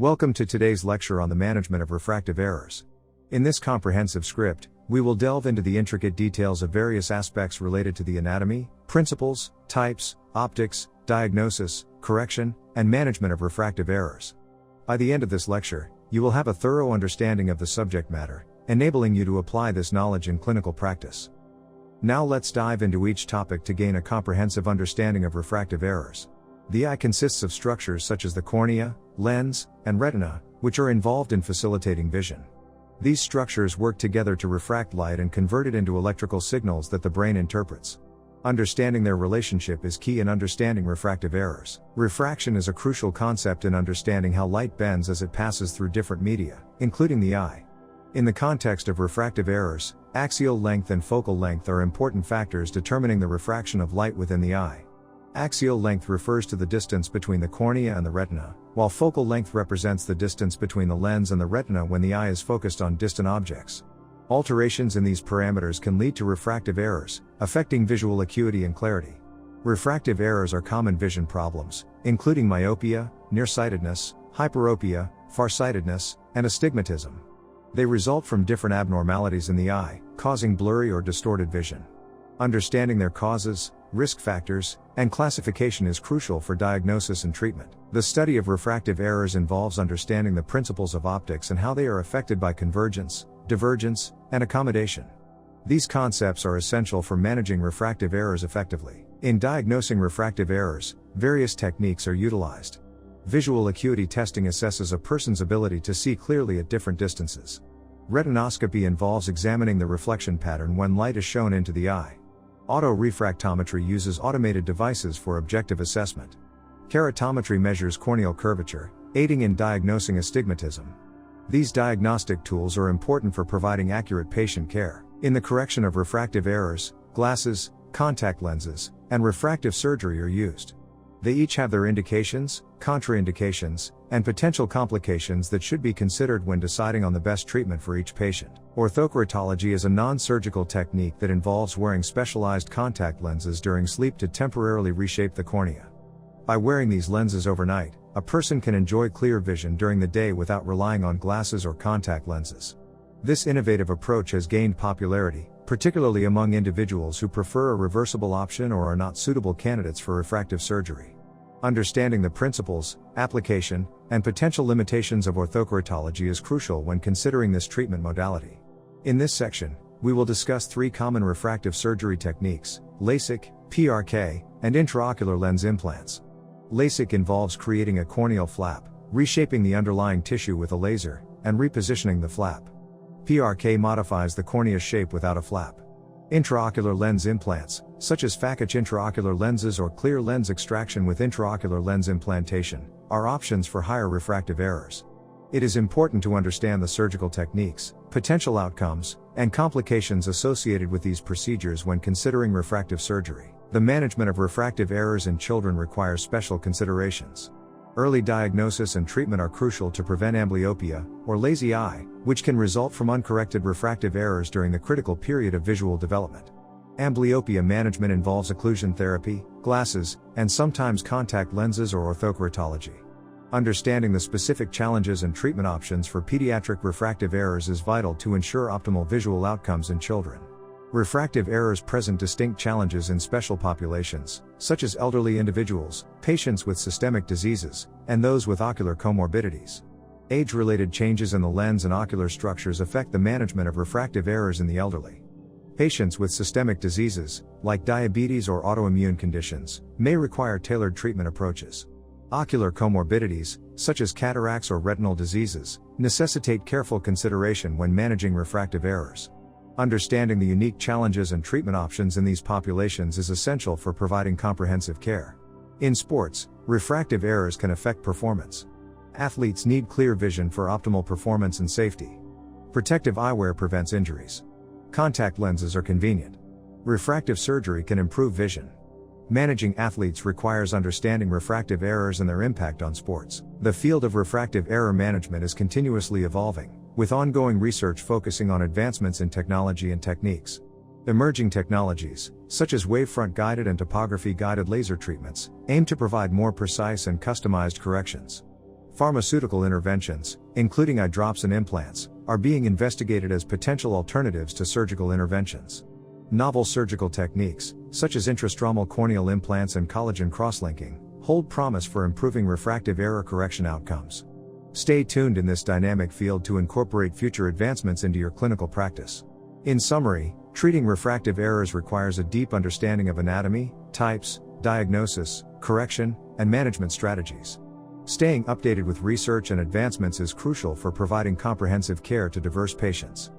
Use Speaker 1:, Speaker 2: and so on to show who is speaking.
Speaker 1: Welcome to today's lecture on the management of refractive errors. In this comprehensive script, we will delve into the intricate details of various aspects related to the anatomy, principles, types, optics, diagnosis, correction, and management of refractive errors. By the end of this lecture, you will have a thorough understanding of the subject matter, enabling you to apply this knowledge in clinical practice. Now let's dive into each topic to gain a comprehensive understanding of refractive errors. The eye consists of structures such as the cornea, lens, and retina, which are involved in facilitating vision. These structures work together to refract light and convert it into electrical signals that the brain interprets. Understanding their relationship is key in understanding refractive errors. Refraction is a crucial concept in understanding how light bends as it passes through different media, including the eye. In the context of refractive errors, axial length and focal length are important factors determining the refraction of light within the eye. Axial length refers to the distance between the cornea and the retina, while focal length represents the distance between the lens and the retina when the eye is focused on distant objects. Alterations in these parameters can lead to refractive errors, affecting visual acuity and clarity. Refractive errors are common vision problems, including myopia, nearsightedness, hyperopia, farsightedness, and astigmatism. They result from different abnormalities in the eye, causing blurry or distorted vision. Understanding their causes, risk factors, and classification is crucial for diagnosis and treatment. The study of refractive errors involves understanding the principles of optics and how they are affected by convergence, divergence, and accommodation. These concepts are essential for managing refractive errors effectively. In diagnosing refractive errors, various techniques are utilized. Visual acuity testing assesses a person's ability to see clearly at different distances. Retinoscopy involves examining the reflection pattern when light is shown into the eye. Autorefractometry uses automated devices for objective assessment. Keratometry measures corneal curvature, aiding in diagnosing astigmatism. These diagnostic tools are important for providing accurate patient care. In the correction of refractive errors, glasses, contact lenses, and refractive surgery are used. They each have their indications, contraindications, and potential complications that should be considered when deciding on the best treatment for each patient. Orthokeratology is a non-surgical technique that involves wearing specialized contact lenses during sleep to temporarily reshape the cornea. By wearing these lenses overnight, a person can enjoy clear vision during the day without relying on glasses or contact lenses. This innovative approach has gained popularity, particularly among individuals who prefer a reversible option or are not suitable candidates for refractive surgery. Understanding the principles, application, and potential limitations of orthokeratology is crucial when considering this treatment modality. In this section, we will discuss three common refractive surgery techniques: LASIK, PRK, and intraocular lens implants. LASIK involves creating a corneal flap, reshaping the underlying tissue with a laser, and repositioning the flap. PRK modifies the cornea's shape without a flap. Intraocular lens implants, such as phakic intraocular lenses or clear lens extraction with intraocular lens implantation, are options for higher refractive errors. It is important to understand the surgical techniques, potential outcomes, and complications associated with these procedures when considering refractive surgery. The management of refractive errors in children requires special considerations. Early diagnosis and treatment are crucial to prevent amblyopia, or lazy eye, which can result from uncorrected refractive errors during the critical period of visual development. Amblyopia management involves occlusion therapy, glasses, and sometimes contact lenses or orthokeratology. Understanding the specific challenges and treatment options for pediatric refractive errors is vital to ensure optimal visual outcomes in children. Refractive errors present distinct challenges in special populations, such as elderly individuals, patients with systemic diseases, and those with ocular comorbidities. Age-related changes in the lens and ocular structures affect the management of refractive errors in the elderly. Patients with systemic diseases, like diabetes or autoimmune conditions, may require tailored treatment approaches. Ocular comorbidities, such as cataracts or retinal diseases, necessitate careful consideration when managing refractive errors. Understanding the unique challenges and treatment options in these populations is essential for providing comprehensive care. In sports, refractive errors can affect performance. Athletes need clear vision for optimal performance and safety. Protective eyewear prevents injuries. Contact lenses are convenient. Refractive surgery can improve vision. Managing athletes requires understanding refractive errors and their impact on sports. The field of refractive error management is continuously evolving, with ongoing research focusing on advancements in technology and techniques. Emerging technologies, such as wavefront-guided and topography-guided laser treatments, aim to provide more precise and customized corrections. Pharmaceutical interventions, including eye drops and implants, are being investigated as potential alternatives to surgical interventions. Novel surgical techniques, such as intrastromal corneal implants and collagen cross-linking, hold promise for improving refractive error correction outcomes. Stay tuned in this dynamic field to incorporate future advancements into your clinical practice. In summary, treating refractive errors requires a deep understanding of anatomy, types, diagnosis, correction, and management strategies. Staying updated with research and advancements is crucial for providing comprehensive care to diverse patients.